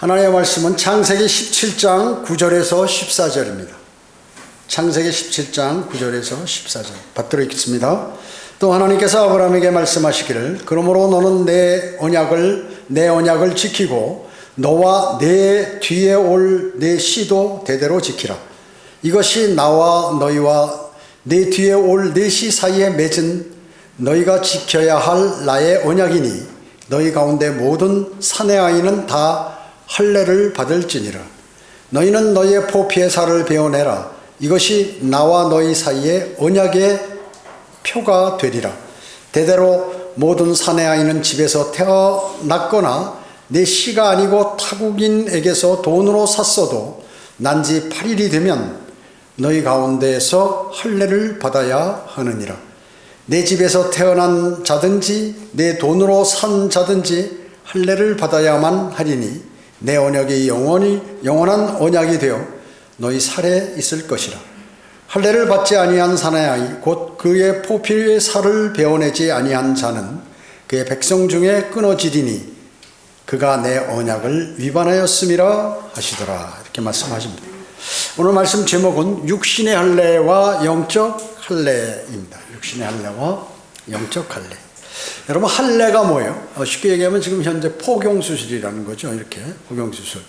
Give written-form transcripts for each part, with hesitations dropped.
하나님의 말씀은 창세기 17장 9절에서 14절입니다. 창세기 17장 9절에서 14절 받들어 읽겠습니다. 또 하나님께서 아브라함에게 말씀하시기를 그러므로 너는 내 언약을 지키고 너와 내 뒤에 올 내 씨도 대대로 지키라. 이것이 나와 너희와 내 뒤에 올 내 씨 사이에 맺은 너희가 지켜야 할 나의 언약이니 너희 가운데 모든 사내 아이는 다 할례를 받을지니라. 너희는 너희의 포피의 살을 베어내라. 이것이 나와 너희 사이에 언약의 표가 되리라. 대대로 모든 사내 아이는 집에서 태어났거나 내 씨가 아니고 타국인에게서 돈으로 샀어도 난지 8일이 되면 너희 가운데에서 할례를 받아야 하느니라. 내 집에서 태어난 자든지 내 돈으로 산 자든지 할례를 받아야만 하리니 내 언약이 영원한 언약이 되어 너희 살에 있을 것이라. 할례를 받지 아니한 사내 아이 곧 그의 포피의 살을 베어내지 아니한 자는 그의 백성 중에 끊어지리니 그가 내 언약을 위반하였음이라 하시더라. 이렇게 말씀하십니다. 오늘 말씀 제목은 육신의 할례와 영적 할례입니다. 육신의 할례와 영적 할례. 여러분, 할례가 뭐예요? 쉽게 얘기하면 지금 현재 포경수술이라는 거죠. 이렇게 포경수술.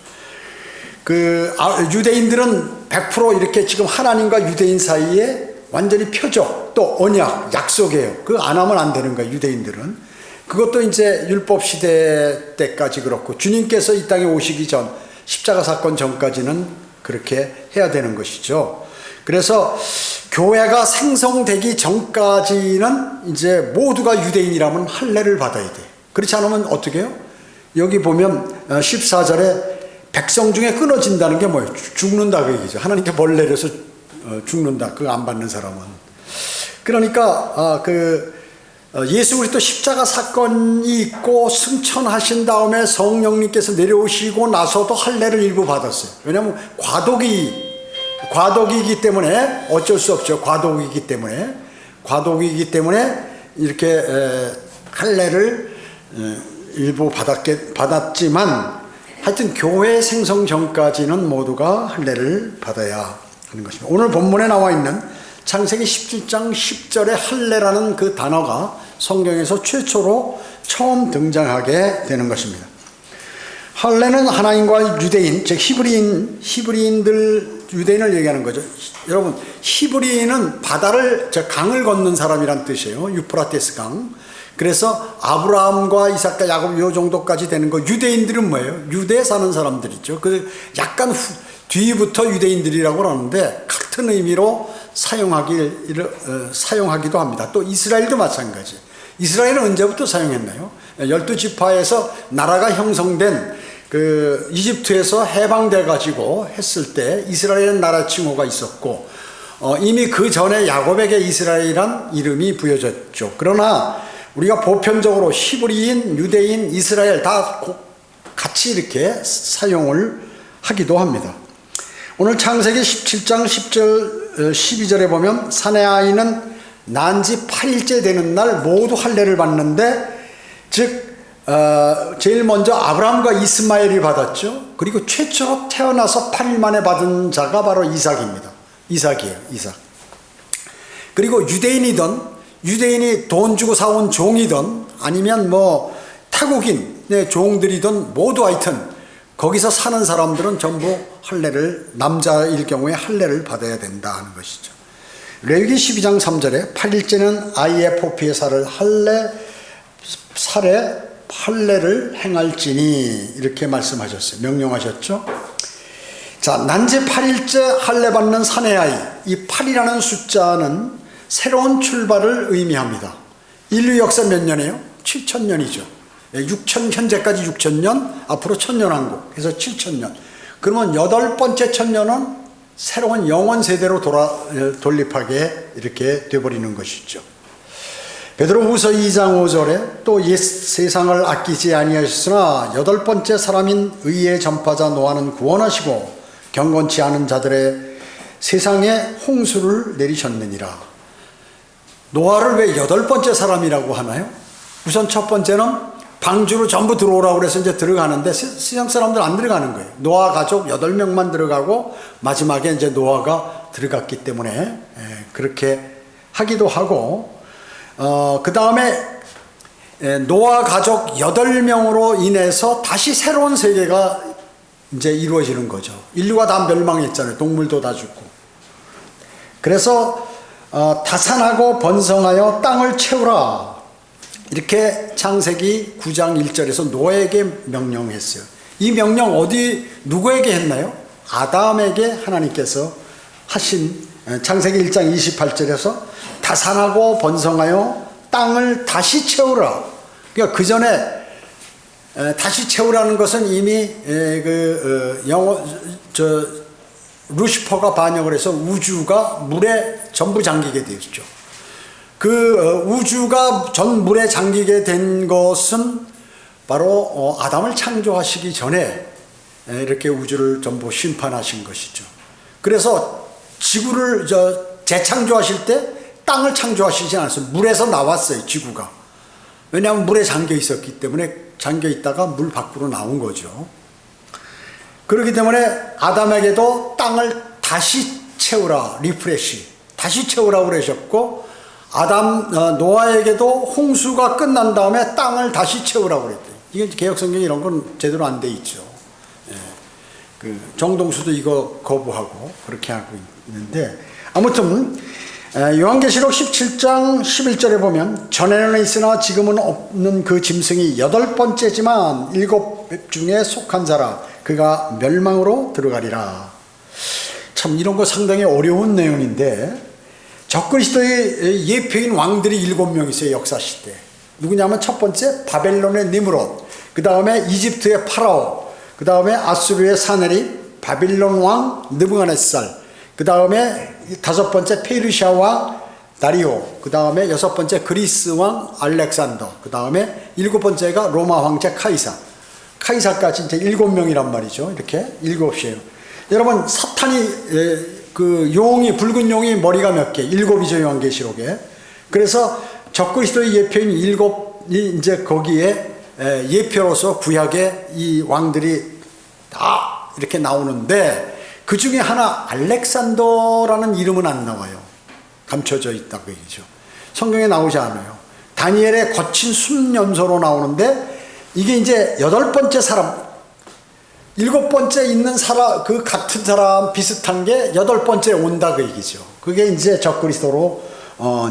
유대인들은 100% 이렇게 지금 하나님과 유대인 사이에 완전히 표적, 또 언약, 약속이에요. 그거 안 하면 안 되는 거예요, 유대인들은. 그것도 이제 율법 시대 때까지 그렇고, 주님께서 이 땅에 오시기 전, 십자가 사건 전까지는 그렇게 해야 되는 것이죠. 그래서 교회가 생성되기 전까지는 이제 모두가 유대인이라면 할례를 받아야 돼. 그렇지 않으면 어떻게 해요? 여기 보면 14절에 백성 중에 끊어진다는 게 뭐예요? 죽는다 그 얘기죠. 하나님께 벌 내려서 죽는다. 그거 안 받는 사람은. 그러니까 예수 그리스도 십자가 사건이 있고 승천하신 다음에 성령님께서 내려오시고 나서도 할례를 일부 받았어요. 왜냐하면 과도기이기 때문에 어쩔 수 없죠. 과도기이기 때문에 이렇게 할례를 일부 받았지만 하여튼 교회 생성 전까지는 모두가 할례를 받아야 하는 것입니다. 오늘 본문에 나와 있는 창세기 17장 10절의 할례라는 그 단어가 성경에서 최초로 처음 등장하게 되는 것입니다. 할례는 하나님과 유대인, 즉 유대인을 얘기하는 거죠. 여러분, 히브리인은 강을 건넌 사람이란 뜻이에요. 유프라테스 강. 그래서 아브라함과 이삭과 야곱 요 정도까지 되는 거. 유대인들은 뭐예요? 유대에 사는 사람들이죠. 그 약간 뒤부터 유대인들이라고 하는데 같은 의미로 사용하기도 합니다. 또 이스라엘도 마찬가지. 이스라엘은 언제부터 사용했나요? 12지파에서 나라가 형성된 이집트에서 해방돼 가지고 했을 때 이스라엘은 나라 칭호가 있었고 이미 그 전에 야곱에게 이스라엘이란 이름이 부여졌죠. 그러나 우리가 보편적으로 히브리인, 유대인, 이스라엘 다 같이 이렇게 사용을 하기도 합니다. 오늘 창세기 17장 10절 12절에 보면 사내 아이는 난지 8일째 되는 날 모두 할례를 받는데, 즉 제일 먼저 아브라함과 이스마엘이 받았죠. 그리고 최초로 태어나서 8일 만에 받은 자가 바로 이삭입니다. 이삭이에요. 그리고 유대인이 돈 주고 사온 종이든 아니면 타국인의 종들이든 모두 하여튼 거기서 사는 사람들은 전부 할례를, 남자일 경우에 할례를 받아야 된다 하는 것이죠. 레위기 12장 3절에 8일째는 아이의 포피의 할례를 행할지니 이렇게 말씀하셨어요. 명령하셨죠. 자, 난지 8일째 할례 받는 사내 아이, 이 8이라는 숫자는 새로운 출발을 의미합니다. 인류 역사 몇 년이에요? 7000년이죠. 현재까지 6000년, 앞으로 1000년왕국, 그래서 7000년. 그러면 8번째 1000년은 새로운 영원 세대로 돌입하게 이렇게 되어버리는 것이죠. 베드로후서 2장 5절에 또 옛 세상을 아끼지 아니하셨으나 8번째 사람인 의의 전파자 노아는 구원하시고 경건치 않은 자들의 세상에 홍수를 내리셨느니라. 노아를 왜 8번째 사람이라고 하나요? 우선 첫 번째는 방주로 전부 들어오라고 그래서 이제 들어가는데 세상 사람들 안 들어가는 거예요. 노아 가족 8명만 들어가고 마지막에 이제 노아가 들어갔기 때문에 그렇게 하기도 하고, 그 다음에 노아 가족 8명으로 인해서 다시 새로운 세계가 이제 이루어지는 거죠. 인류가 다 멸망했잖아요. 동물도 다 죽고. 그래서 다산하고 번성하여 땅을 채우라, 이렇게 창세기 9장 1절에서 노아에게 명령했어요. 이 명령 누구에게 했나요? 아담에게 하나님께서 하신, 창세기 1장 28절에서 다산하고 번성하여 땅을 다시 채우라. 그러니까 그 전에 다시 채우라는 것은 이미 루시퍼가 반역을 해서 우주가 물에 전부 잠기게 되었죠. 그 우주가 전 물에 잠기게 된 것은 바로 아담을 창조하시기 전에 이렇게 우주를 전부 심판하신 것이죠. 그래서 지구를 재창조하실 때 땅을 창조하시지 않았어요. 물에서 나왔어요, 지구가. 왜냐하면 물에 잠겨 있었기 때문에, 잠겨 있다가 물 밖으로 나온 거죠. 그렇기 때문에 아담에게도 땅을 다시 채우라, 리프레시, 다시 채우라고 그러셨고, 노아에게도 홍수가 끝난 다음에 땅을 다시 채우라고 그랬대요. 이게 개혁성경에 이런 건 제대로 안 돼 있죠. 정동수도 이거 거부하고 그렇게 하고 있는데, 아무튼 요한계시록 17장 11절에 보면 전에는 있으나 지금은 없는 그 짐승이 8번째지만 7 중에 속한 자라, 그가 멸망으로 들어가리라. 참 이런 거 상당히 어려운 내용인데, 적그리스도의 예표인 왕들이 7명 있어요, 역사시대. 누구냐면 첫 번째 바벨론의 니므롯, 그 다음에 이집트의 파라오, 그 다음에 아수르의 사네립, 바빌론 왕 느부갓네살, 그 다음에 5번째 페르시아 왕 다리오, 그 다음에 6번째 그리스 왕 알렉산더, 그 다음에 7번째가 로마 황제 카이사까지 이제 7명이란 말이죠. 이렇게 7이에요. 여러분, 사탄이 그 용이, 붉은 용이 머리가 몇 개? 7이죠, 요한계시록에. 그래서 적그리스도의 예표인 7이 이제 거기에 예표로서 구약에 이 왕들이 다 이렇게 나오는데, 그 중에 하나 알렉산더라는 이름은 안 나와요. 감춰져 있다고 얘기죠. 성경에 나오지 않아요. 다니엘의 거친 순연소로 나오는데, 이게 이제 8번째 사람, 7번째 있는 사람, 그 같은 사람 비슷한 게 8번째 온다 그 얘기죠. 그게 이제 적그리스도로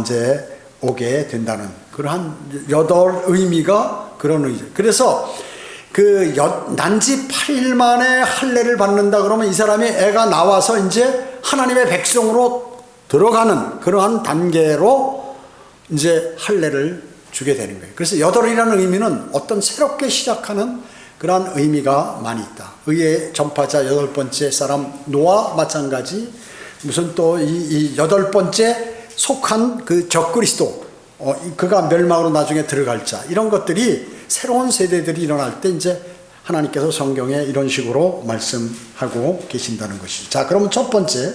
이제 오게 된다는 그러한 8 의미가 그런 의미죠. 그래서 난지 8일 만에 할례를 받는다 그러면 이 사람이 애가 나와서 이제 하나님의 백성으로 들어가는 그러한 단계로 이제 할례를 주게 되는 거예요. 그래서 8이라는 의미는 어떤 새롭게 시작하는 그러한 의미가 많이 있다. 의의 전파자 8번째 사람 노아 마찬가지, 무슨 또 이 8번째 속한 그 적그리스도, 그가 멸망으로 나중에 들어갈 자, 이런 것들이 새로운 세대들이 일어날 때 이제 하나님께서 성경에 이런 식으로 말씀하고 계신다는 것이죠. 자, 그러면 첫 번째,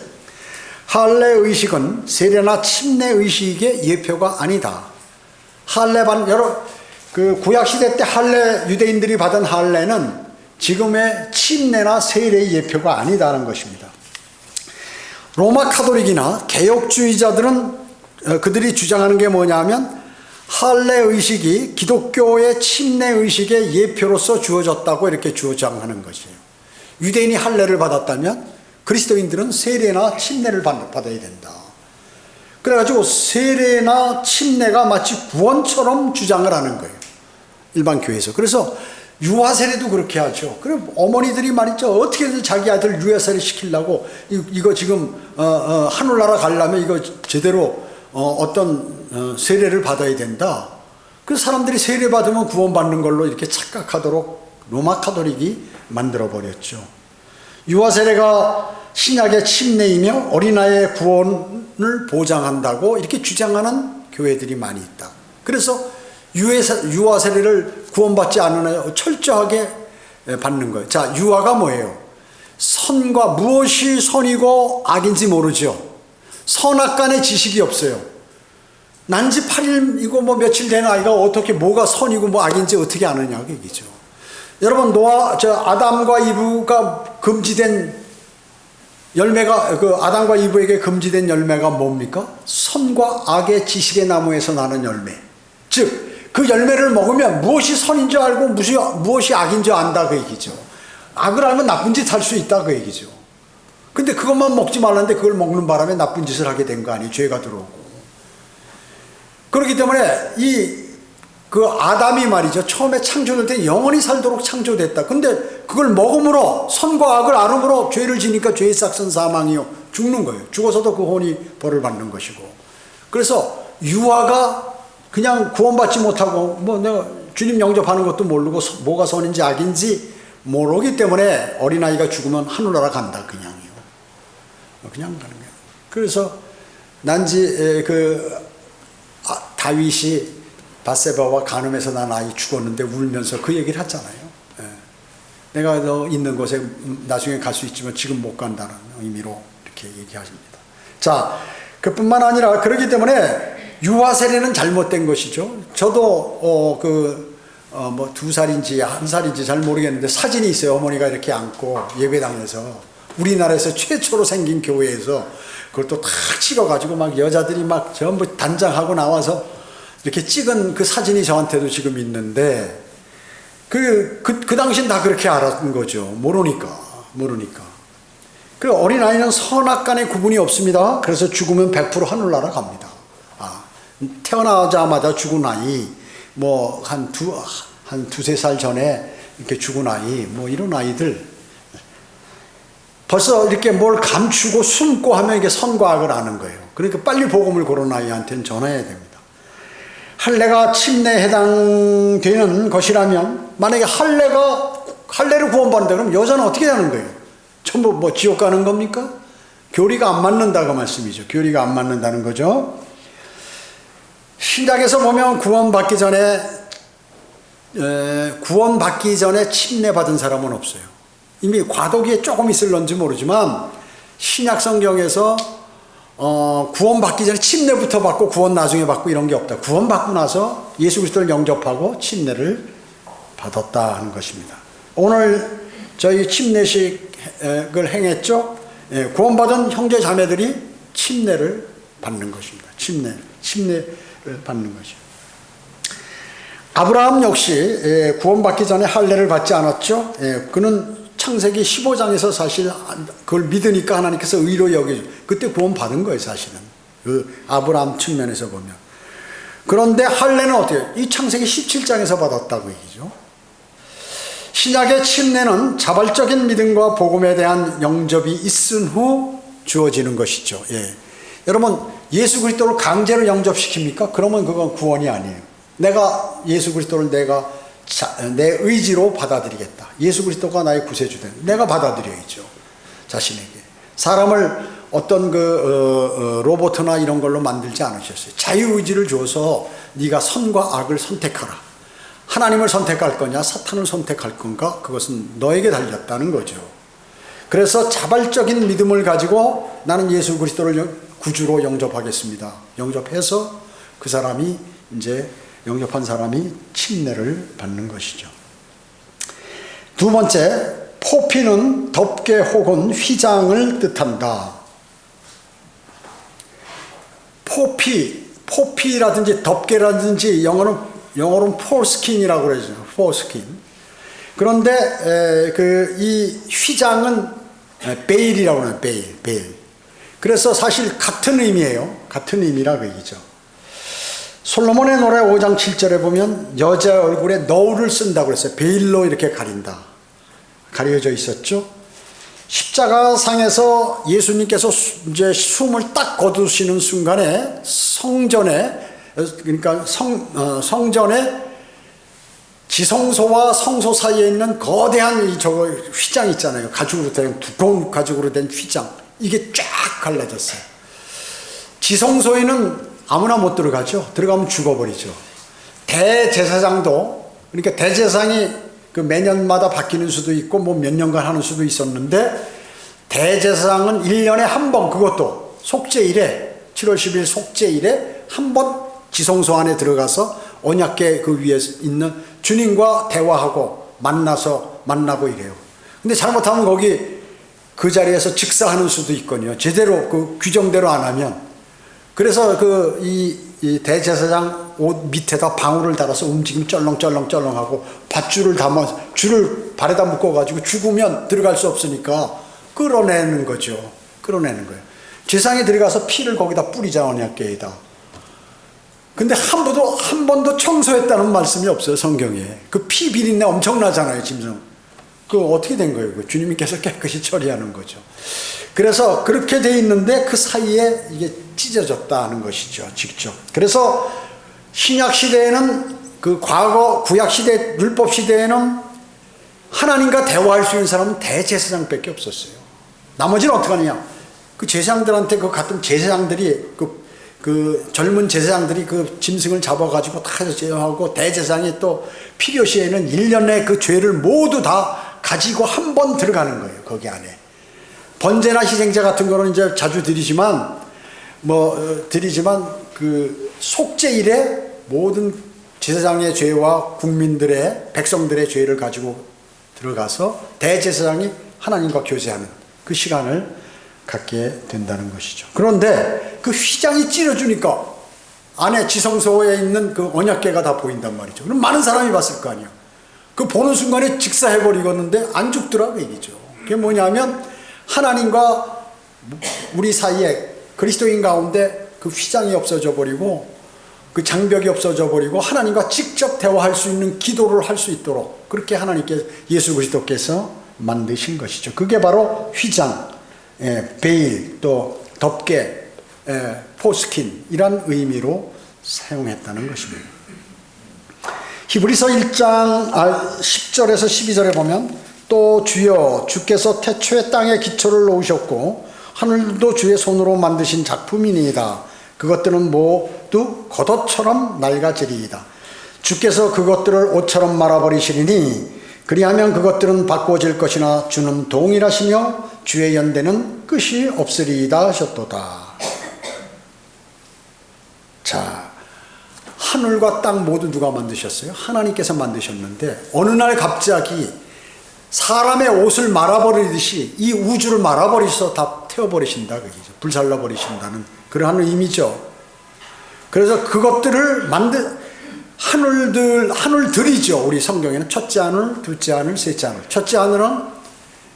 할례 의식은 세례나 침례 의식의 예표가 아니다. 그 구약 시대 때 유대인들이 받은 할례는 지금의 침례나 세례의 예표가 아니다는 것입니다. 로마 카톨릭이나 개혁주의자들은 그들이 주장하는 게 뭐냐면, 할례 의식이 기독교의 침례 의식의 예표로서 주어졌다고 이렇게 주장하는 것이에요. 유대인이 할례를 받았다면 그리스도인들은 세례나 침례를 받아야 된다. 그래가지고 세례나 침례가 마치 구원처럼 주장을 하는 거예요, 일반 교회에서. 그래서 유아세례도 그렇게 하죠. 그럼 어머니들이 말이죠, 어떻게든 자기 아들 유아세례 시키려고 이거 지금 하늘나라 가려면 이거 제대로 어떤 세례를 받아야 된다. 그래서 사람들이 세례 받으면 구원받는 걸로 이렇게 착각하도록 로마 카톨릭이 만들어 버렸죠. 유아세례가 신약의 침례이며 어린아이의 구원을 보장한다고 이렇게 주장하는 교회들이 많이 있다. 그래서 유아세례를 구원받지 않으나 철저하게 받는 거예요. 자, 유아가 뭐예요? 무엇이 선이고 악인지 모르죠. 선악간의 지식이 없어요. 난지 8일이고 뭐 며칠 된 아이가 어떻게 뭐가 선이고 뭐 악인지 어떻게 아느냐 그 얘기죠. 여러분 아담과 이브가 금지된 열매가 아담과 이브에게 금지된 열매가 뭡니까? 선과 악의 지식의 나무에서 나는 열매. 즉 그 열매를 먹으면 무엇이 선인 줄 알고 무엇이 악인 줄 안다 그 얘기죠. 악을 알면 나쁜 짓 할 수 있다 그 얘기죠. 근데 그것만 먹지 말라는데 그걸 먹는 바람에 나쁜 짓을 하게 된 거 아니에요. 죄가 들어오고. 그렇기 때문에 그 아담이 말이죠. 처음에 창조될 때 영원히 살도록 창조됐다. 근데 그걸 먹음으로 선과 악을 알음으로 죄를 지니까 죄의 삭은 사망이요. 죽는 거예요. 죽어서도 그 혼이 벌을 받는 것이고. 그래서 유아가 그냥 구원받지 못하고 뭐 내가 주님 영접하는 것도 모르고 뭐가 선인지 악인지 모르기 때문에 어린아이가 죽으면 하늘나라 간다 그냥요. 그냥 가는 거예요. 그래서 난지 다윗이 밧세바와 간음해서 난 아이 죽었는데 울면서 그 얘기를 했잖아요. 내가 너 있는 곳에 나중에 갈 수 있지만 지금 못 간다는 의미로 이렇게 얘기하십니다. 자, 그뿐만 아니라 그렇기 때문에 유아 세례는 잘못된 것이죠. 저도 뭐 2살인지 1살인지 잘 모르겠는데 사진이 있어요. 어머니가 이렇게 안고 예배당에서 우리나라에서 최초로 생긴 교회에서 그걸 또 다 찍어가지고 막 여자들이 막 전부 단장하고 나와서 이렇게 찍은 그 사진이 저한테도 지금 있는데 그 당시엔 다 그렇게 알았던 거죠. 모르니까. 그 어린아이는 선악간의 구분이 없습니다. 그래서 죽으면 100% 하늘나라 갑니다. 태어나자마자 죽은 아이, 뭐 한 두세 살 전에 이렇게 죽은 아이, 뭐 이런 아이들 벌써 이렇게 뭘 감추고 숨고 하면 이게 선과 악을 아는 거예요. 그러니까 빨리 복음을 그런 아이한테는 전해야 됩니다. 할례가 침례에 해당되는 것이라면 만약에 할례를 구원받는다 그러면 여자는 어떻게 하는 거예요? 전부 뭐 지옥 가는 겁니까? 교리가 안 맞는다고 말씀이죠. 교리가 안 맞는다는 거죠. 신약에서 보면 구원받기 전에 침례받은 사람은 없어요. 이미 과도기에 조금 있을런지 모르지만 신약 성경에서 구원받기 전에 침례부터 받고 구원 나중에 받고 이런 게 없다. 구원받고 나서 예수 그리스도를 영접하고 침례를 받았다 하는 것입니다. 오늘 저희 침례식을 행했죠. 구원받은 형제 자매들이 침례를 받는 것입니다. 침례를 받는 것이죠. 아브라함 역시 구원받기 전에 할례를 받지 않았죠. 그는 창세기 15장에서 사실 그걸 믿으니까 하나님께서 의로 여겨줘. 그때 구원받은 거예요, 사실은. 그 아브라함 측면에서 보면. 그런데 할례는 어때요? 이 창세기 17장에서 받았다고 얘기죠. 신약의 침례는 자발적인 믿음과 복음에 대한 영접이 있은 후 주어지는 것이죠. 여러분, 예수 그리스도를 강제로 영접시킵니까? 그러면 그건 구원이 아니에요. 내가 예수 그리스도를 내 의지로 받아들이겠다. 예수 그리스도가 나의 구세주된 내가 받아들여야죠. 자신에게. 사람을 어떤 로봇이나 이런 걸로 만들지 않으셨어요. 자유의지를 줘서 네가 선과 악을 선택하라. 하나님을 선택할 거냐 사탄을 선택할 건가 그것은 너에게 달렸다는 거죠. 그래서 자발적인 믿음을 가지고 나는 예수 그리스도를 구주로 영접하겠습니다. 영접해서 그 사람이 이제 영접한 사람이 침례를 받는 것이죠. 두 번째, 포피는 덮개 혹은 휘장을 뜻한다. 포피라든지 덮개라든지 영어로는 포스킨이라고 그러죠. 포스킨. 그런데 이 휘장은 베일이라고 해요. 베일. 그래서 사실 같은 의미예요. 같은 의미라 그 얘기죠. 솔로몬의 노래 5장 7절에 보면 여자 얼굴에 너울을 쓴다고 그랬어요. 베일로 이렇게 가려져 있었죠. 십자가상에서 예수님께서 이제 숨을 딱 거두시는 순간에 그러니까 성전에 지성소와 성소 사이에 있는 거대한 저거 휘장 있잖아요. 가죽으로 된 두꺼운 가죽으로 된 휘장. 이게 쫙 갈라졌어요. 지성소에는 아무나 못 들어가죠. 들어가면 죽어버리죠. 대제사장도 그러니까 대제사장이 그 매년마다 바뀌는 수도 있고 뭐 몇 년간 하는 수도 있었는데 대제사장은 1년에 한 번 그것도 속죄일에 7월 10일 속죄일에 한 번 지성소 안에 들어가서 언약궤 그 위에 있는 주님과 대화하고 만나고 이래요. 근데 잘못하면 거기 그 자리에서 즉사하는 수도 있거든요. 제대로 그 규정대로 안 하면. 그래서 이 대제사장 옷 밑에다 방울을 달아서 움직이면 쩔렁쩔렁쩔렁하고 밧줄을 담아 줄을 발에다 묶어가지고 죽으면 들어갈 수 없으니까 끌어내는 거죠. 끌어내는 거예요. 제사장이 들어가서 피를 거기다 뿌리자, 언약궤에다. 근데 한 번도 청소했다는 말씀이 없어요, 성경에. 그 피 비린내 엄청나잖아요, 짐승. 그 어떻게 된 거예요? 주님께서 깨끗이 처리하는 거죠. 그래서 그렇게 돼 있는데 그 사이에 이게 찢어졌다 하는 것이죠, 직접. 그래서 신약 시대에는 그 과거 구약 시대, 율법 시대에는 하나님과 대화할 수 있는 사람은 대제사장밖에 없었어요. 나머지는 어떻게 하느냐? 그 제사장들한테 그 같은 제사장들이 그 젊은 제사장들이 그 짐승을 잡아가지고 다 제어하고 대제사장이 또 필요시에는 1년에 그 죄를 모두 다 가지고 한 번 들어가는 거예요, 거기 안에. 번제나 희생자 같은 거는 이제 자주 드리지만 그 속죄일에 모든 제사장의 죄와 국민들의 백성들의 죄를 가지고 들어가서 대제사장이 하나님과 교제하는 그 시간을 갖게 된다는 것이죠. 그런데 그 휘장이 찢어주니까 안에 지성소에 있는 그 언약궤가 다 보인단 말이죠. 그럼 많은 사람이 봤을 거 아니에요. 그 보는 순간에 직사해버리겠는데 안 죽더라고 얘기죠. 그게 뭐냐면 하나님과 우리 사이에 그리스도인 가운데 그 휘장이 없어져 버리고 그 장벽이 없어져 버리고 하나님과 직접 대화할 수 있는 기도를 할 수 있도록 그렇게 하나님께 예수 그리스도께서 만드신 것이죠. 그게 바로 휘장, 베일, 또 덮개, 포스킨 이란 의미로 사용했다는 것입니다. 히브리서 1장 10절에서 12절에 보면 또 주여 주께서 태초에 땅에 기초를 놓으셨고 하늘도 주의 손으로 만드신 작품이니이다. 그것들은 모두 겉옷처럼 낡아지리이다. 주께서 그것들을 옷처럼 말아버리시리니 그리하면 그것들은 바꾸어질 것이나 주는 동일하시며 주의 연대는 끝이 없으리이다 하셨도다. 자, 하늘과 땅 모두 누가 만드셨어요? 하나님께서 만드셨는데 어느 날 갑자기 사람의 옷을 말아버리듯이 이 우주를 말아버리셔서 다 태워버리신다, 그게죠. 불살라버리신다는 그러한 의미죠. 그래서 그것들을 하늘들이죠. 우리 성경에는 첫째 하늘, 둘째 하늘, 셋째 하늘. 첫째 하늘은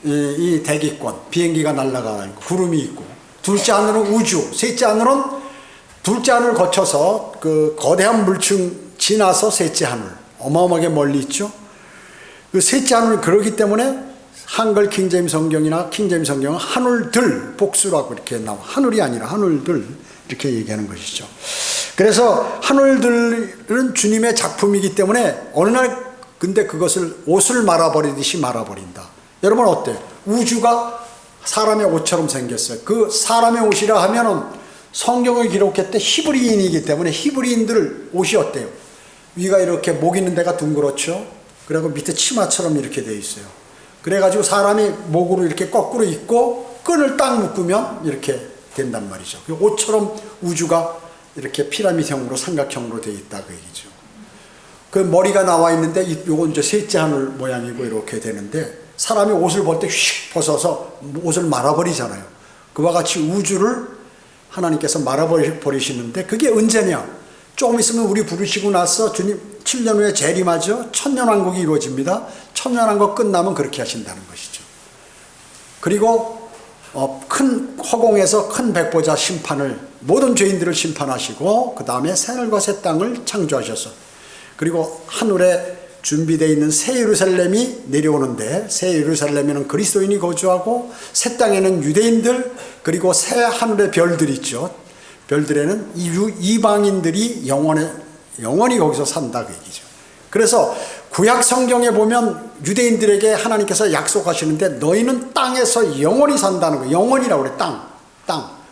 이 대기권, 비행기가 날아가는 구름이 있고, 둘째 하늘은 우주, 셋째 하늘은 둘째 하늘을 거쳐서 그 거대한 물층 지나서 셋째 하늘, 어마어마하게 멀리 있죠. 그 셋째 하늘, 그러기 때문에 한글 킹제임 성경이나 킹제임 성경은 하늘들 복수라고 이렇게 나와. 하늘이 아니라 하늘들 이렇게 얘기하는 것이죠. 그래서 하늘들은 주님의 작품이기 때문에 어느 날 근데 그것을 옷을 말아버리듯이 말아버린다. 여러분 어때요? 우주가 사람의 옷처럼 생겼어요. 그 사람의 옷이라 하면은 성경을 기록했대 히브리인이기 때문에 히브리인들 옷이 어때요? 위가 이렇게 목 있는 데가 둥그렇죠. 그리고 밑에 치마처럼 이렇게 돼 있어요. 그래가지고 사람이 목으로 이렇게 거꾸로 입고 끈을 딱 묶으면 이렇게 된단 말이죠. 옷처럼 우주가 이렇게 피라미드형으로 삼각형으로 돼 있다 그 얘기죠. 그 머리가 나와 있는데 요건 이제 셋째 하늘 모양이고 이렇게 되는데 사람이 옷을 벗을 때 휙 벗어서 옷을 말아버리잖아요. 그와 같이 우주를 하나님께서 말아버리시는데 그게 언제냐? 조금 있으면 우리 부르시고 나서 주님 7년 후에 재림하죠. 천년왕국이 이루어집니다. 천년왕국 끝나면 그렇게 하신다는 것이죠. 그리고 큰 허공에서 큰 백보자 심판을 모든 죄인들을 심판하시고 그 다음에 새하늘과 새 땅을 창조하셔서 그리고 하늘에 준비되어 있는 새 예루살렘이 내려오는데 새 예루살렘에는 그리스도인이 거주하고 새 땅에는 유대인들 그리고 새 하늘의 별들 있죠. 별들에는 이방인들이 영원히 거기서 산다 그 얘기죠. 그래서 구약 성경에 보면 유대인들에게 하나님께서 약속하시는데 너희는 땅에서 영원히 산다는 거예요. 영원이라고 그래. 땅.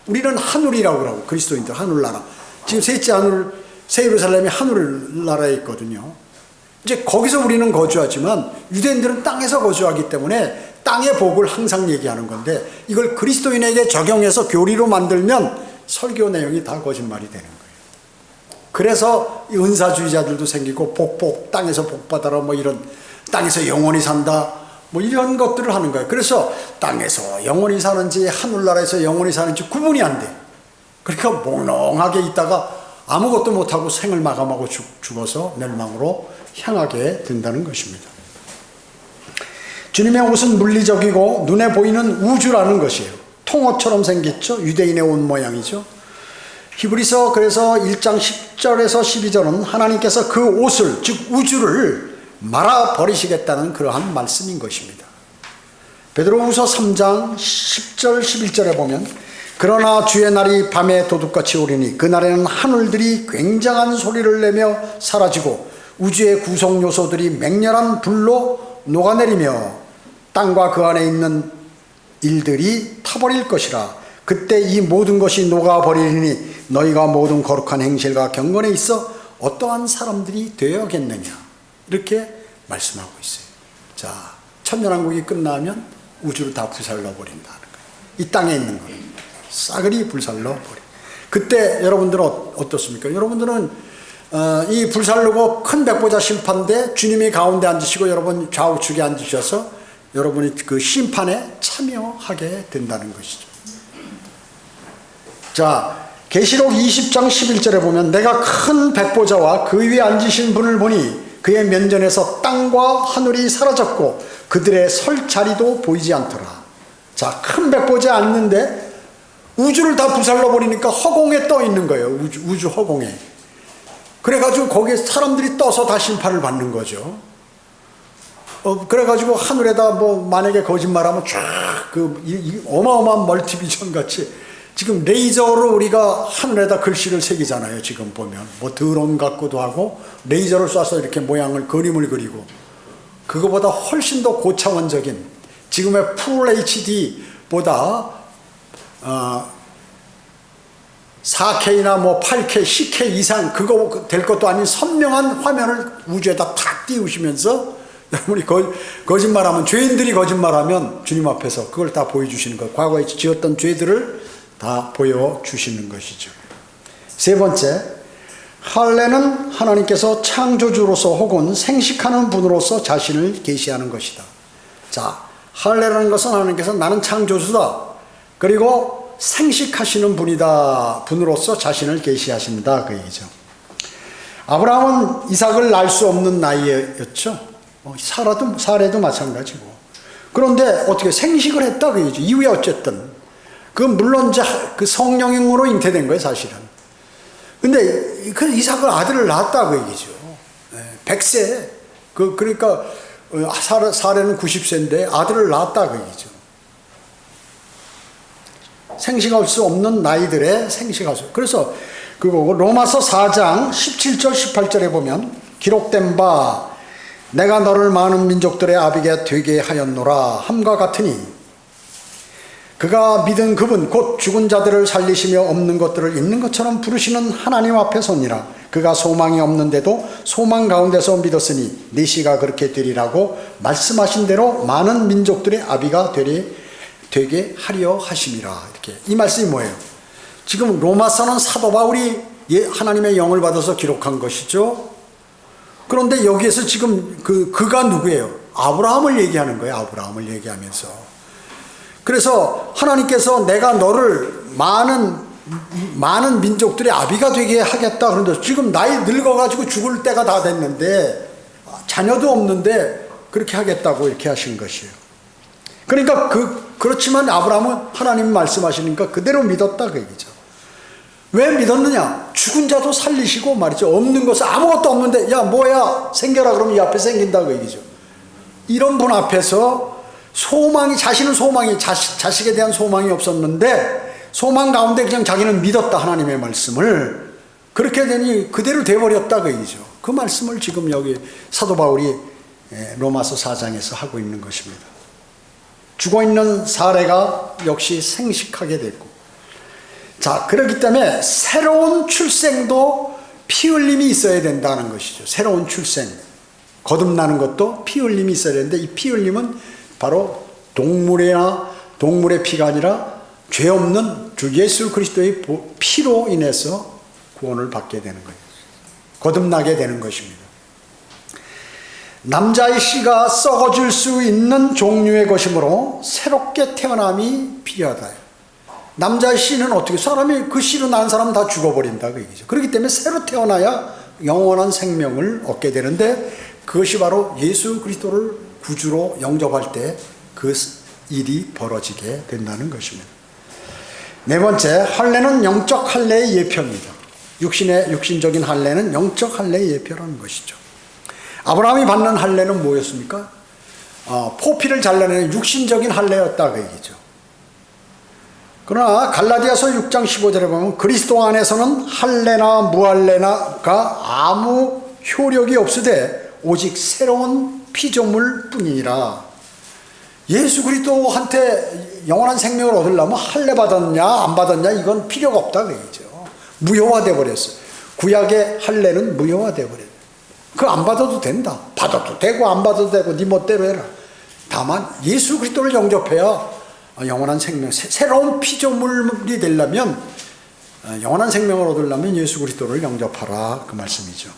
우리는 하늘이라고 그러고 그리스도인들 하늘나라. 지금 셋째 하늘 새 예루살렘이 하늘나라에 있거든요. 이제 거기서 우리는 거주하지만 유대인들은 땅에서 거주하기 때문에 땅의 복을 항상 얘기하는 건데 이걸 그리스도인에게 적용해서 교리로 만들면 설교 내용이 다 거짓말이 되는 거예요. 그래서 이 은사주의자들도 생기고 땅에서 복 받아라 뭐 이런 땅에서 영원히 산다 뭐 이런 것들을 하는 거예요. 그래서 땅에서 영원히 사는지 하늘나라에서 영원히 사는지 구분이 안 돼. 그러니까 몽롱하게 있다가 아무것도 못하고 생을 마감하고 죽어서 멸망으로 향하게 된다는 것입니다. 주님의 옷은 물리적이고 눈에 보이는 우주라는 것이에요. 통옷처럼 생겼죠. 유대인의 옷 모양이죠. 히브리서 그래서 1장 10절에서 12절은 하나님께서 그 옷을 즉 우주를 말아버리시겠다는 그러한 말씀인 것입니다. 베드로후서 3장 10절 11절에 보면 그러나 주의 날이 밤에 도둑같이 오리니 그날에는 하늘들이 굉장한 소리를 내며 사라지고 우주의 구성 요소들이 맹렬한 불로 녹아내리며 땅과 그 안에 있는 일들이 타버릴 것이라. 그때 이 모든 것이 녹아버리리니 너희가 모든 거룩한 행실과 경건에 있어 어떠한 사람들이 되어야겠느냐 이렇게 말씀하고 있어요. 자, 천년왕국이 끝나면 우주를 다 불살라버린다는 거예요. 이 땅에 있는 거는 싸그리 불살라버려. 그때 여러분들은 어떻습니까? 여러분들은 이 불살르고 큰 백보자 심판대 주님이 가운데 앉으시고 여러분 좌우측에 앉으셔서 여러분이 그 심판에 참여하게 된다는 것이죠. 자, 계시록 20장 11절에 보면 내가 큰 백보자와 그 위에 앉으신 분을 보니 그의 면전에서 땅과 하늘이 사라졌고 그들의 설 자리도 보이지 않더라. 자, 큰 백보자에 앉는데 우주를 다 불살라버리니까 허공에 떠 있는 거예요. 우주 허공에. 그래가지고 거기에 사람들이 떠서 다 심판을 받는 거죠. 그래가지고 하늘에다 뭐 만약에 거짓말하면 쫙 그 어마어마한 멀티비전 같이 지금 레이저로 우리가 하늘에다 글씨를 새기잖아요. 지금 보면 뭐 드론 같고도 하고 레이저를 쏴서 이렇게 모양을 그림을 그리고 그거보다 훨씬 더 고차원적인 지금의 풀 HD보다 4K나 뭐 8K, 10K 이상 그거 될 것도 아닌 선명한 화면을 우주에다 탁 띄우시면서 여러분이 거짓말하면 죄인들이 거짓말하면 주님 앞에서 그걸 다 보여주시는 거예요. 과거에 지었던 죄들을 다 보여주시는 것이죠. 세 번째, 할례는 하나님께서 창조주로서 혹은 생식하는 분으로서 자신을 계시하는 것이다. 자, 할례라는 것은 하나님께서 나는 창조주다. 그리고 생식하시는 분으로서 자신을 계시하신다 그 얘기죠. 아브라함은 이삭을 낳을 수 없는 나이였죠. 사례도 마찬가지고. 그런데 어떻게 생식을 했다 그 얘기죠. 이후에 어쨌든 그 물론 이제 그 성령으로 잉태된 거예요 사실은. 근데 그 이삭을 아들을 낳았다 그 얘기죠. 100세 그러니까 사례는 90세인데 아들을 낳았다 그 얘기죠. 생식할 수 없는 나이들의 생식할 수. 그래서 그거고 로마서 4장 17절 18절에 보면 기록된 바 내가 너를 많은 민족들의 아비가 되게 하였노라 함과 같으니 그가 믿은 그분 곧 죽은 자들을 살리시며 없는 것들을 있는 것처럼 부르시는 하나님 앞에 서니라. 그가 소망이 없는데도 소망 가운데서 믿었으니 네 씨가 그렇게 되리라고 말씀하신 대로 많은 민족들의 아비가 되게 하려 하심이라. 이렇게 이 말씀이 뭐예요? 지금 로마서는 사도 바울이 하나님의 영을 받아서 기록한 것이죠. 그런데 여기에서 지금 그가 누구예요? 아브라함을 얘기하는 거예요. 아브라함을 얘기하면서. 그래서 하나님께서 내가 너를 많은 민족들의 아비가 되게 하겠다. 그런데 지금 나이 늙어가지고 죽을 때가 다 됐는데 자녀도 없는데 그렇게 하겠다고 이렇게 하신 것이에요. 그러니까 그렇지만 아브라함은 하나님 말씀하시니까 그대로 믿었다 그 얘기죠. 왜 믿었느냐? 죽은 자도 살리시고 말이죠. 없는 것은 아무것도 없는데 야 뭐야 생겨라 그러면 이 앞에 생긴다 그 얘기죠. 이런 분 앞에서 자신은 소망이 자식에 대한 소망이 없었는데 소망 가운데 그냥 자기는 믿었다 하나님의 말씀을. 그렇게 되니 그대로 돼버렸다 그 얘기죠. 그 말씀을 지금 여기 사도 바울이 로마서 4장에서 하고 있는 것입니다. 죽어있는 사례가 역시 생식하게 됐고, 자, 그렇기 때문에 새로운 출생도 피 흘림이 있어야 된다는 것이죠. 새로운 출생, 거듭나는 것도 피 흘림이 있어야 되는데 이 피 흘림은 바로 동물의 피가 아니라 죄 없는 주 예수 그리스도의 피로 인해서 구원을 받게 되는 거예요. 거듭나게 되는 것입니다. 남자의 씨가 썩어질 수 있는 종류의 것이므로 새롭게 태어남이 필요하다. 남자의 씨는 어떻게, 사람이 그 씨로 난 사람은 다 죽어버린다 그 얘기죠. 그렇기 때문에 새로 태어나야 영원한 생명을 얻게 되는데, 그것이 바로 예수 그리스도를 구주로 영접할 때 그 일이 벌어지게 된다는 것입니다. 네 번째, 할례는 영적 할례의 예표입니다. 육신적인 할례는 영적 할례의 예표라는 것이죠. 아브라함이 받는 할례는 뭐였습니까? 포피를 잘라내는 육신적인 할례였다 그 얘기죠. 그러나 갈라디아서 6장 15절에 보면 그리스도 안에서는 할례나 무할례나가 아무 효력이 없으되 오직 새로운 피조물 뿐이니라. 예수 그리스도한테 영원한 생명을 얻으려면 할례 받았냐 안 받았냐 이건 필요가 없다 그 얘기죠. 무효화돼 버렸어요. 구약의 할례는 무효화돼 버렸어요. 그거 안 받아도 된다. 받아도 되고 안 받아도 되고 네 멋대로 해라. 다만 예수 그리스도를 영접해야 영원한 생명, 새로운 피조물이 되려면, 영원한 생명을 얻으려면 예수 그리스도를 영접하라 그 말씀이죠.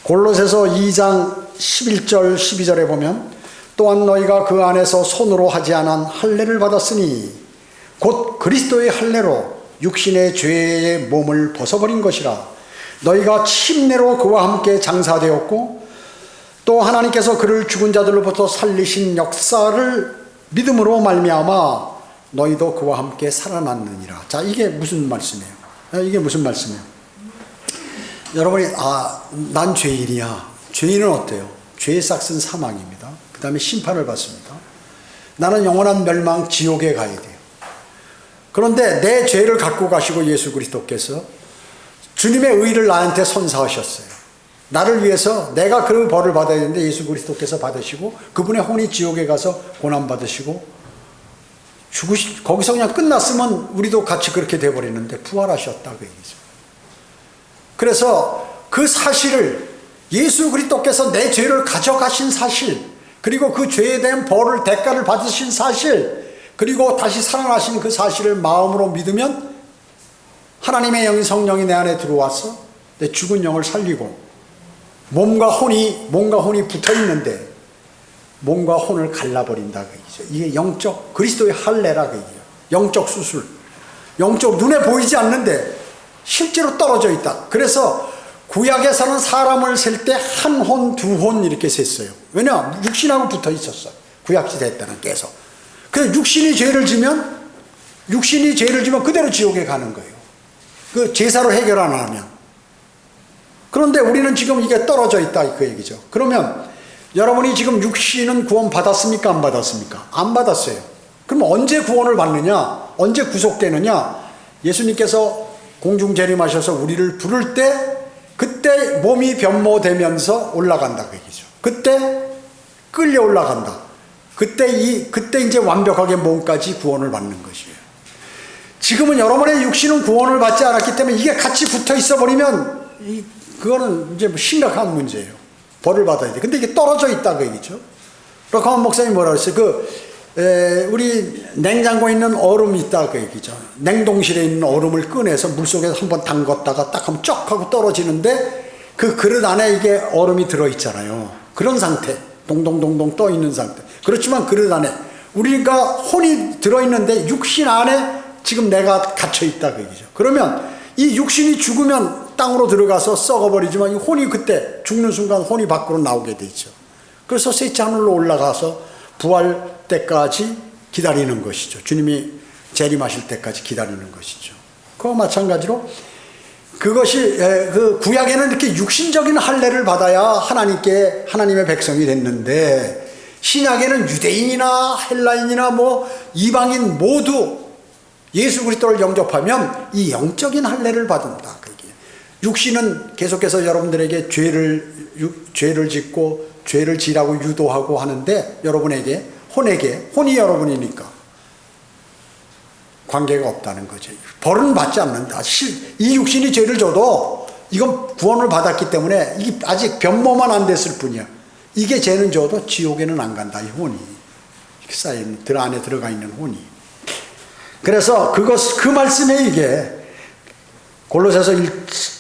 골로새서 2장 11절 12절에 보면 또한 너희가 그 안에서 손으로 하지 않은 할례를 받았으니 곧 그리스도의 할례로 육신의 죄의 몸을 벗어버린 것이라. 너희가 침례로 그와 함께 장사되었고 또 하나님께서 그를 죽은 자들로부터 살리신 역사를 믿음으로 말미암아 너희도 그와 함께 살아났느니라. 자, 이게 무슨 말씀이에요? 이게 무슨 말씀이에요? 여러분이 난 죄인이야. 죄인은 어때요? 죄의 싹은 사망입니다. 그 다음에 심판을 받습니다. 나는 영원한 멸망 지옥에 가야 돼요. 그런데 내 죄를 갖고 가시고 예수 그리스도께서 주님의 의를 나한테 선사하셨어요. 나를 위해서 내가 그 벌을 받아야 되는데 예수 그리스도께서 받으시고 그분의 혼이 지옥에 가서 고난받으시고 거기서 그냥 끝났으면 우리도 같이 그렇게 돼버리는데 부활하셨다 그 얘기죠. 그래서 그 사실을, 예수 그리스도께서 내 죄를 가져가신 사실, 그리고 그 죄에 대한 벌을, 대가를 받으신 사실, 그리고 다시 살아나신 그 사실을 마음으로 믿으면 하나님의 영이, 성령이 내 안에 들어와서 내 죽은 영을 살리고 몸과 혼이 붙어 있는데 몸과 혼을 갈라버린다 그 얘기죠. 이게 영적 그리스도의 할례라 그 얘기예요. 영적 수술, 영적 눈에 보이지 않는데 실제로 떨어져 있다. 그래서 구약에서는 사람을 셀 때 한 혼, 두 혼 이렇게 셌어요. 왜냐? 육신하고 붙어 있었어. 구약시대 때는 계속. 그래서 육신이 죄를 지면 그대로 지옥에 가는 거예요. 그 제사로 해결 안 하면. 그런데 우리는 지금 이게 떨어져 있다 그 얘기죠. 그러면 여러분이 지금 육신은 구원 받았습니까? 안 받았습니까? 안 받았어요. 그럼 언제 구원을 받느냐? 언제 구속되느냐? 예수님께서 공중 재림하셔서 우리를 부를 때 그때 몸이 변모되면서 올라간다 그 얘기죠. 그때 끌려 올라간다. 그때 이제 완벽하게 몸까지 구원을 받는 것이에요. 지금은 여러분의 육신은 구원을 받지 않았기 때문에 이게 같이 붙어 있어 버리면 그거는 이제 심각한 문제예요. 벌을 받아야 돼. 근데 이게 떨어져 있다 그 얘기죠. 강원 목사님이 뭐라고 했어요? 우리 냉장고에 있는 얼음이 있다 그 얘기죠. 냉동실에 있는 얼음을 꺼내서 물속에서 한번 담갔다가 딱 하면 쩍 하고 떨어지는데 그 그릇 안에 이게 얼음이 들어있잖아요. 그런 상태, 동동동동 떠 있는 상태. 그렇지만 그릇 안에 우리가 혼이 들어있는데 육신 안에 지금 내가 갇혀있다 그 얘기죠. 그러면 이 육신이 죽으면 땅으로 들어가서 썩어버리지만 이 혼이 그때 죽는 순간 혼이 밖으로 나오게 되죠. 그래서 셋째 하늘로 올라가서 부활 때까지 기다리는 것이죠. 주님이 재림하실 때까지 기다리는 것이죠. 그와 마찬가지로 그것이 그 구약에는 이렇게 육신적인 할례를 받아야 하나님의 백성이 됐는데 신약에는 유대인이나 헬라인이나 뭐 이방인 모두 예수 그리스도를 영접하면 이 영적인 할례를 받는다. 육신은 계속해서 여러분들에게 죄를 짓고 죄를 지라고 유도하고 하는데 여러분에게 혼이 여러분이니까 관계가 없다는 거죠. 벌은 받지 않는다. 이 육신이 죄를 져도 이건 구원을 받았기 때문에 이게 아직 변모만 안 됐을 뿐이야. 이게 죄는 져도 지옥에는 안 간다. 이 혼이 쌓인 안에 들어가 있는 혼이. 그래서 그 말씀에 이게 골로새서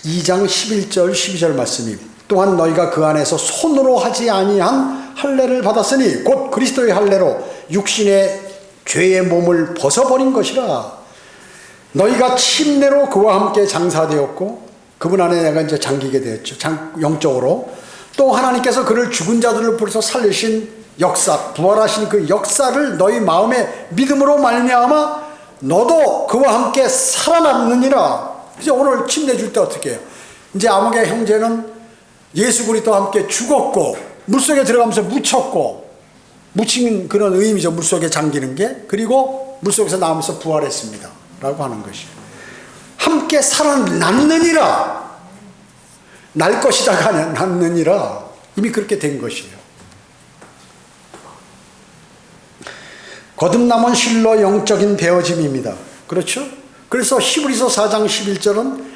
2장 11절 12절 말씀이 또한 너희가 그 안에서 손으로 하지 아니한 할례를 받았으니 곧 그리스도의 할례로 육신의 죄의 몸을 벗어버린 것이라. 너희가 침례로 그와 함께 장사되었고 그분 안에 내가 이제 잠기게 되었죠. 영적으로. 또 하나님께서 그를 죽은 자들을 불러서 살리신 역사, 부활하신 그 역사를 너희 마음에 믿음으로 말미암아 너도 그와 함께 살아남느니라. 이제 오늘 침례 줄 때 어떻게 해요? 이제 아무개 형제는 예수 그리스도와 함께 죽었고 물속에 들어가면서 묻혔고, 묻힌 그런 의미죠. 물속에 잠기는 게. 그리고 물속에서 나오면서 부활했습니다 라고 하는 것이에요. 함께 살아남느니라. 날 것이다가 아니라 남느니라. 이미 그렇게 된 것이에요. 거듭남은 실로 영적인 베어짐입니다. 그렇죠? 그래서 히브리서 4장 11절은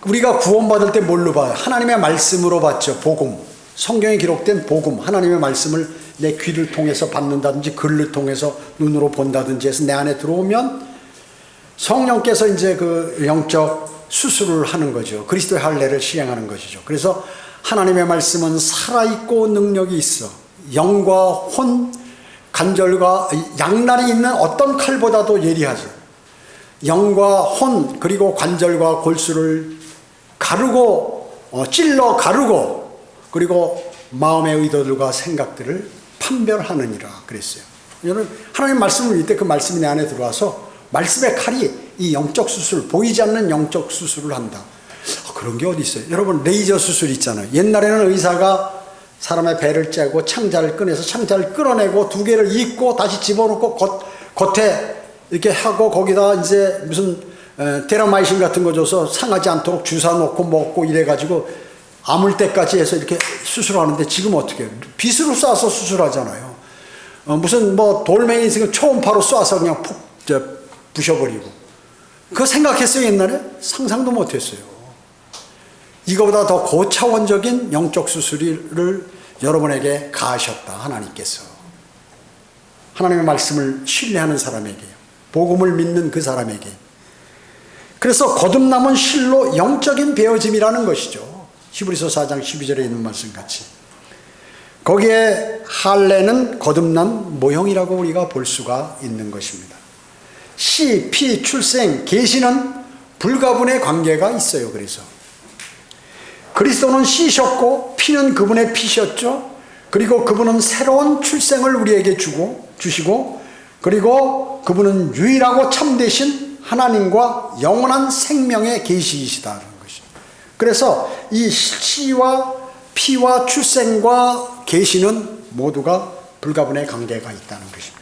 우리가 구원받을 때 뭘로 봐요? 하나님의 말씀으로 받죠. 복음. 성경에 기록된 복음. 하나님의 말씀을 내 귀를 통해서 받는다든지 글을 통해서 눈으로 본다든지 해서 내 안에 들어오면 성령께서 이제 그 영적 수술을 하는 거죠. 그리스도의 할례를 시행하는 것이죠. 그래서 하나님의 말씀은 살아있고 능력이 있어. 영과 혼, 관절과 양날이 있는 어떤 칼보다도 예리하죠. 영과 혼 그리고 관절과 골수를 가르고 찔러 가르고 그리고 마음의 의도들과 생각들을 판별하느니라 그랬어요. 여러분 하나님 말씀을 읽을 때 그 말씀이 내 안에 들어와서 말씀의 칼이 이 영적 수술, 보이지 않는 영적 수술을 한다. 그런 게 어디 있어요? 여러분 레이저 수술 있잖아요. 옛날에는 의사가 사람의 배를 째고 창자를 꺼내서 창자를 끌어내고 두 개를 잇고 다시 집어넣고 겉에 이렇게 하고 거기다 이제 무슨 테라마이신 같은 거 줘서 상하지 않도록 주사 놓고 먹고 이래가지고 아물 때까지 해서 이렇게 수술하는데 지금 어떻게 해요? 빗으로 쏴서 수술하잖아요. 무슨 뭐 돌멩이 있으면 초음파로 쏴서 그냥 푹 부셔버리고. 그거 생각했어요 옛날에? 상상도 못했어요. 이거보다 더 고차원적인 영적 수술을 여러분에게 가하셨다 하나님께서. 하나님의 말씀을 신뢰하는 사람에게요. 복음을 믿는 그 사람에게. 그래서 거듭남은 실로 영적인 베어짐이라는 것이죠. 히브리서 4장 12절에 있는 말씀같이. 거기에 할례는 거듭난 모형이라고 우리가 볼 수가 있는 것입니다. 씨, 피, 출생, 계시는 불가분의 관계가 있어요. 그래서 그리스도는 씨셨고 피는 그분의 피셨죠. 그리고 그분은 새로운 출생을 우리에게 주시고 그리고 그분은 유일하고 참되신 하나님과 영원한 생명의 계시이시다는 것이죠. 그래서 이 씨와 피와 출생과 계시는 모두가 불가분의 관계가 있다는 것입니다.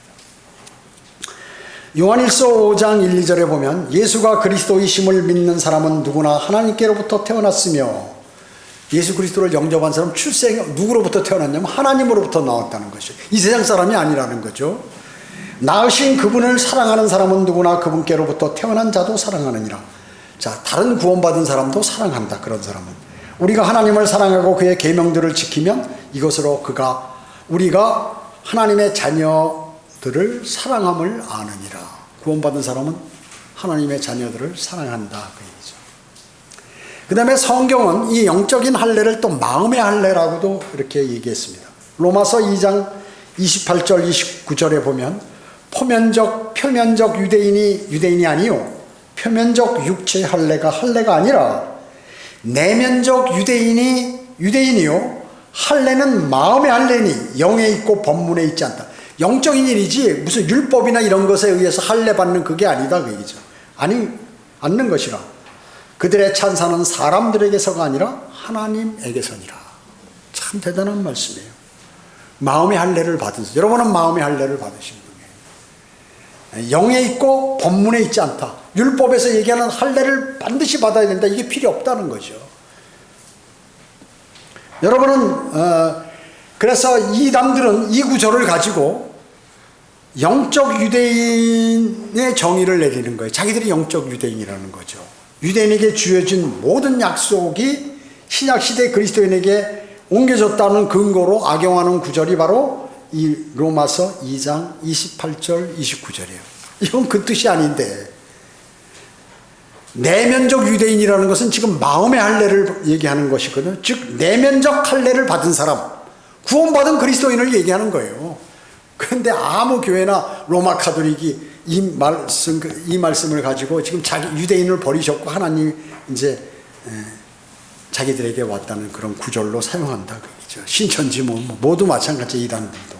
요한일서 5장 1, 2절에 보면 예수가 그리스도이심을 믿는 사람은 누구나 하나님께로부터 태어났으며, 예수 그리스도를 영접한 사람 출생 누구로부터 태어났냐면 하나님으로부터 나왔다는 것이죠. 이 세상 사람이 아니라는 거죠. 낳으신 그분을 사랑하는 사람은 누구나 그분께로부터 태어난 자도 사랑하느니라. 자, 다른 구원받은 사람도 사랑한다. 그런 사람은 우리가 하나님을 사랑하고 그의 계명들을 지키면 이것으로 우리가 하나님의 자녀들을 사랑함을 아느니라. 구원받은 사람은 하나님의 자녀들을 사랑한다 그 얘기죠. 그 다음에 성경은 이 영적인 할례를 또 마음의 할례라고도 이렇게 얘기했습니다. 로마서 2장 28절 29절에 보면 표면적 유대인이 아니요 표면적 육체의 할례가 아니라 내면적 유대인이요 할례는 마음의 할례니 영에 있고 법문에 있지 않다. 영적인 일이지 무슨 율법이나 이런 것에 의해서 할례 받는 그게 아니다 그 얘기죠. 아니 않는 것이라. 그들의 찬사는 사람들에게서가 아니라 하나님에게서니라. 참 대단한 말씀이에요. 마음의 할례를 받은, 여러분은 마음의 할례를 받으신 분이에요. 영에 있고 법문에 있지 않다. 율법에서 얘기하는 할례를 반드시 받아야 된다. 이게 필요 없다는 거죠. 여러분은 그래서 이단들은 이 구절을 가지고 영적 유대인의 정의를 내리는 거예요. 자기들이 영적 유대인이라는 거죠. 유대인에게 주어진 모든 약속이 신약시대 그리스도인에게 옮겨졌다는 근거로 악용하는 구절이 바로 이 로마서 2장 28절 29절이에요. 이건 그 뜻이 아닌데 내면적 유대인이라는 것은 지금 마음의 할례를 얘기하는 것이거든요. 즉 내면적 할례를 받은 사람, 구원받은 그리스도인을 얘기하는 거예요. 그런데 아무 교회나 로마 카톨릭이 이 말씀을 가지고 지금 자기 유대인을 버리셨고 하나님 이제 자기들에게 왔다는 그런 구절로 사용한다 그러죠. 신천지 모두 마찬가지. 이단들도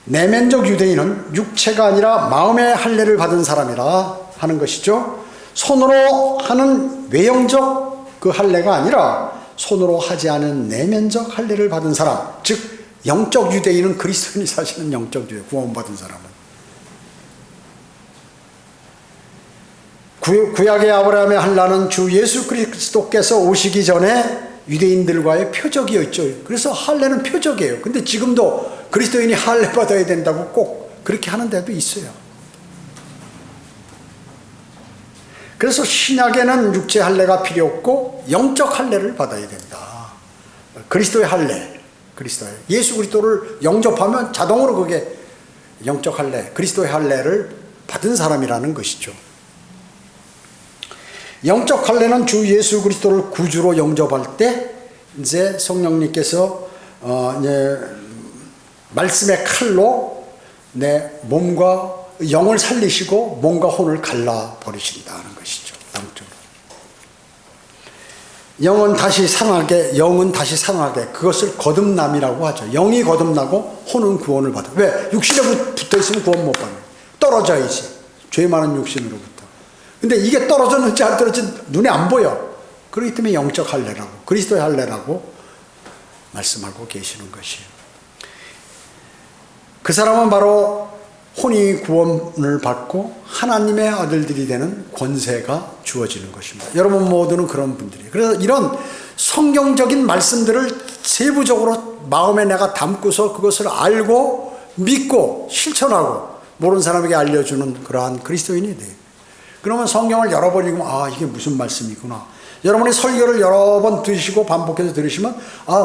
내면적 유대인은 육체가 아니라 마음의 할례를 받은 사람이라 하는 것이죠. 손으로 하는 외형적 그 할례가 아니라 손으로 하지 않은 내면적 할례를 받은 사람, 즉 영적 유대인은 그리스도인이 사시는 영적 유대, 구원받은 사람은. 구약의 아브라함의 할례는 주 예수 그리스도께서 오시기 전에 유대인들과의 표적이었죠. 그래서 할례는 표적이에요. 근데 지금도 그리스도인이 할례 받아야 된다고 꼭 그렇게 하는 데도 있어요. 그래서 신약에는 육체 할례가 필요 없고 영적 할례를 받아야 된다. 그리스도의 할례, 그리스도의 예수 그리스도를 영접하면 자동으로 그게 영적 할례, 그리스도의 할례를 받은 사람이라는 것이죠. 영적 할례는 주 예수 그리스도를 구주로 영접할 때 이제 성령님께서 이제 말씀의 칼로 내 몸과 영을 살리시고 몸과 혼을 갈라 버리신다는 것이죠. 양쪽으로. 영은 다시 살아나게 그것을 거듭남이라고 하죠. 영이 거듭나고 혼은 구원을 받아. 왜? 육신에 붙어 있으면 구원 못 받아요. 떨어져야지. 죄 많은 육신으로부터. 근데 이게 떨어졌는지 안 떨어졌는지 눈에 안 보여. 그렇기 때문에 영적 할례라고, 그리스도의 할례라고 말씀하고 계시는 것이에요. 그 사람은 바로 혼이 구원을 받고 하나님의 아들들이 되는 권세가 주어지는 것입니다. 여러분 모두는 그런 분들이에요. 그래서 이런 성경적인 말씀들을 세부적으로 마음에 내가 담고서 그것을 알고 믿고 실천하고 모르는 사람에게 알려주는 그러한 그리스도인이 돼요. 그러면 성경을 여러 번 읽으면 이게 무슨 말씀이구나. 여러분이 설교를 여러 번 들으시고 반복해서 들으시면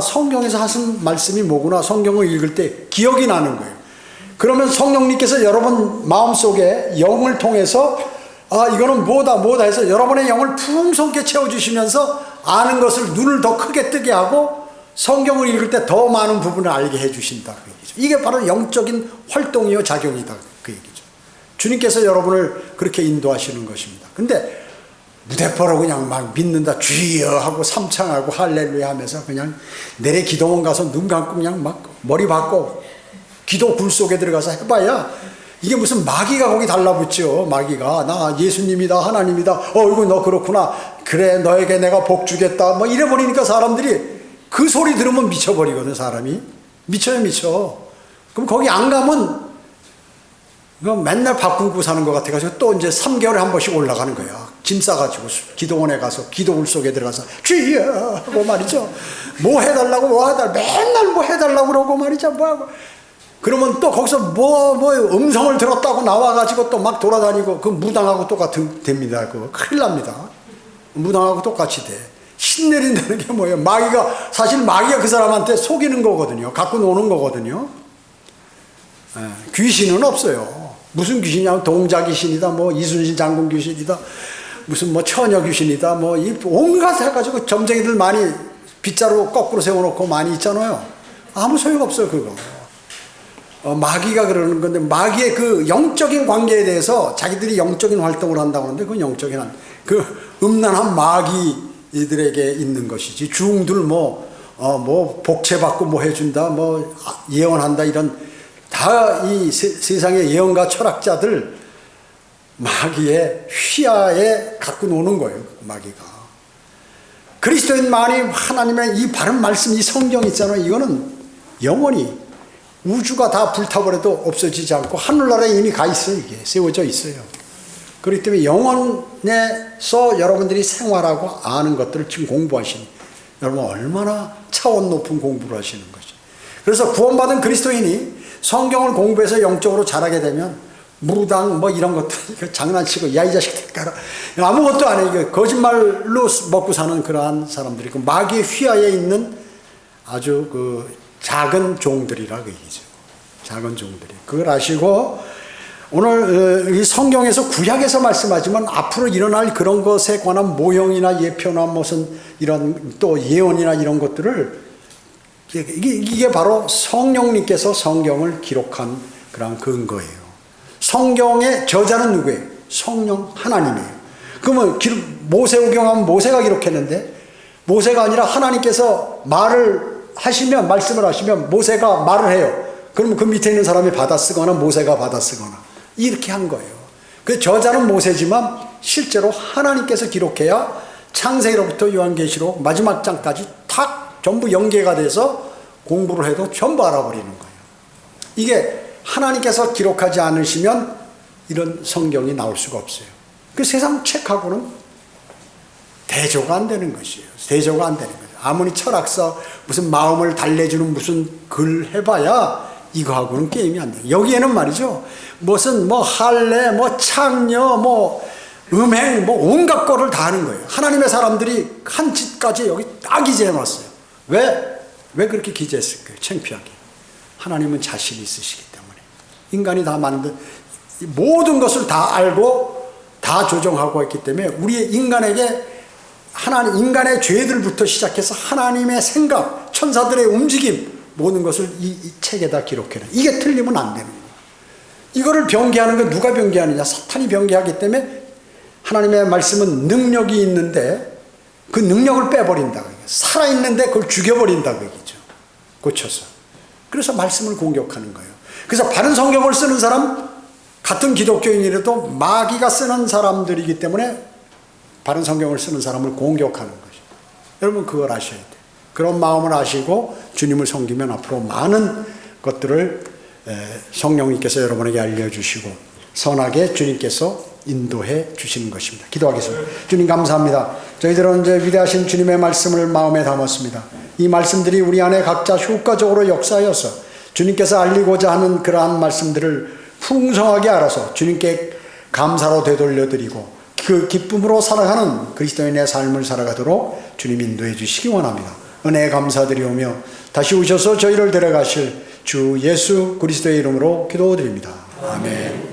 성경에서 하신 말씀이 뭐구나. 성경을 읽을 때 기억이 나는 거예요. 그러면 성령님께서 여러분 마음속에 영을 통해서 이거는 뭐다 해서 여러분의 영을 풍성하게 채워주시면서 아는 것을 눈을 더 크게 뜨게 하고 성경을 읽을 때 더 많은 부분을 알게 해주신다 그 얘기죠. 이게 바로 영적인 활동이요 작용이다 그 얘기죠. 주님께서 여러분을 그렇게 인도하시는 것입니다. 근데 무대포로 그냥 막 믿는다 주여 하고 삼창하고 할렐루야 하면서 그냥 내래 기도원 가서 눈 감고 그냥 막 머리 박고 기도 굴 속에 들어가서 해봐야 이게 무슨 마귀가 거기 달라붙죠. 마귀가 나 예수님이다 하나님이다 이거 너 그렇구나 그래 너에게 내가 복 주겠다 뭐 이래버리니까 사람들이 그 소리 들으면 미쳐버리거든. 사람이 미쳐. 그럼 거기 안 가면 맨날 밥 굶고 사는 것 같아가지고 또 이제 3개월에 한 번씩 올라가는 거야. 짐 싸가지고 기도원에 가서 기도굴 속에 들어가서 주여 하고 말이죠. 뭐 해달라고 맨날 뭐 해달라고 그러고 말이죠. 뭐하고 그러면 또 거기서 뭐 음성을 들었다고 나와가지고 또 막 돌아다니고 그 무당하고 똑같은 됩니다. 그거 큰일 납니다. 무당하고 똑같이 돼. 신내린다는 게 뭐예요? 사실 마귀가 그 사람한테 속이는 거거든요. 갖고 노는 거거든요. 귀신은 없어요. 무슨 귀신이냐면 동자 귀신이다, 뭐 이순신 장군 귀신이다, 무슨 뭐 처녀 귀신이다, 뭐 이 온갖 해가지고 점쟁이들 많이 빗자루 거꾸로 세워놓고 많이 있잖아요. 아무 소용없어요 그거. 마귀가 그러는 건데 마귀의 그 영적인 관계에 대해서 자기들이 영적인 활동을 한다고 하는데 그건 영적인 그 음란한 마귀들에게 있는 것이지 중들 뭐 복채받고 뭐 해준다 뭐 예언한다 이런 다 이 세상의 예언가 철학자들 마귀의 휘하에 갖고 노는 거예요. 마귀가. 그리스도인만이 하나님의 이 바른 말씀 이 성경 있잖아요. 이거는 영원히 우주가 다 불타버려도 없어지지 않고 하늘나라에 이미 가 있어요. 이게 세워져 있어요. 그렇기 때문에 영원에서 여러분들이 생활하고 아는 것들을 지금 공부하시니 여러분 얼마나 차원 높은 공부를 하시는 거죠. 그래서 구원받은 그리스도인이 성경을 공부해서 영적으로 자라게 되면 무당 뭐 이런 것들 장난치고 야 이 자식 대가라 아무것도 안 해. 거짓말로 먹고 사는 그러한 사람들이 그 마귀의 휘하에 있는 아주 그 작은 종들이라 그 얘기죠. 작은 종들이 그걸 아시고 오늘 이 성경에서 구약에서 말씀하지만 앞으로 일어날 그런 것에 관한 모형이나 예표나 무슨 이런 또 예언이나 이런 것들을 이게 바로 성령님께서 성경을 기록한 그런 근거예요. 성경의 저자는 누구예요? 성령 하나님이에요. 그러면 모세오경 하면 모세가 기록했는데 모세가 아니라 하나님께서 말을 하시면 말씀을 하시면 모세가 말을 해요. 그러면 그 밑에 있는 사람이 받아 쓰거나 모세가 받아 쓰거나 이렇게 한 거예요. 그 저자는 모세지만 실제로 하나님께서 기록해야 창세기로부터 요한계시록 마지막 장까지 탁 전부 연계가 돼서 공부를 해도 전부 알아버리는 거예요. 이게 하나님께서 기록하지 않으시면 이런 성경이 나올 수가 없어요. 그 세상 책하고는 대조가 안 되는 것이에요. 대조가 안 되는 거예요. 아무리 철학서 무슨 마음을 달래주는 무슨 글 해봐야 이거하고는 게임이 안 돼요. 여기에는 말이죠. 무슨 뭐 할례, 뭐 창녀, 뭐 음행, 뭐 온갖 거를 다 하는 거예요. 하나님의 사람들이 한 짓까지 여기 딱 기재해놨어요. 왜 그렇게 기재했을까요? 창피하게. 하나님은 자신이 있으시기 때문에. 인간이 다 만든 모든 것을 다 알고 다 조정하고 있기 때문에 우리 인간에게 인간의 죄들부터 시작해서 하나님의 생각, 천사들의 움직임 모든 것을 이 책에다 기록해놔. 이게 틀리면 안 되는 거예요. 이거를 변개하는 건 누가 변개하느냐? 사탄이 변개하기 때문에 하나님의 말씀은 능력이 있는데 그 능력을 빼버린다. 살아있는데 그걸 죽여버린다. 그 얘기죠. 고쳐서. 그래서 말씀을 공격하는 거예요. 그래서 바른 성경을 쓰는 사람, 같은 기독교인이라도 마귀가 쓰는 사람들이기 때문에 바른 성경을 쓰는 사람을 공격하는 것이죠. 여러분 그걸 아셔야 돼요. 그런 마음을 아시고 주님을 섬기면 앞으로 많은 것들을 성령님께서 여러분에게 알려주시고 선하게 주님께서 인도해 주시는 것입니다. 기도하겠습니다. 주님 감사합니다. 저희들은 이제 위대하신 주님의 말씀을 마음에 담았습니다. 이 말씀들이 우리 안에 각자 효과적으로 역사하여서 주님께서 알리고자 하는 그러한 말씀들을 풍성하게 알아서 주님께 감사로 되돌려드리고 그 기쁨으로 살아가는 그리스도인의 삶을 살아가도록 주님 인도해 주시기 원합니다. 은혜에 감사드리오며 다시 오셔서 저희를 데려가실 주 예수 그리스도의 이름으로 기도드립니다. 아멘.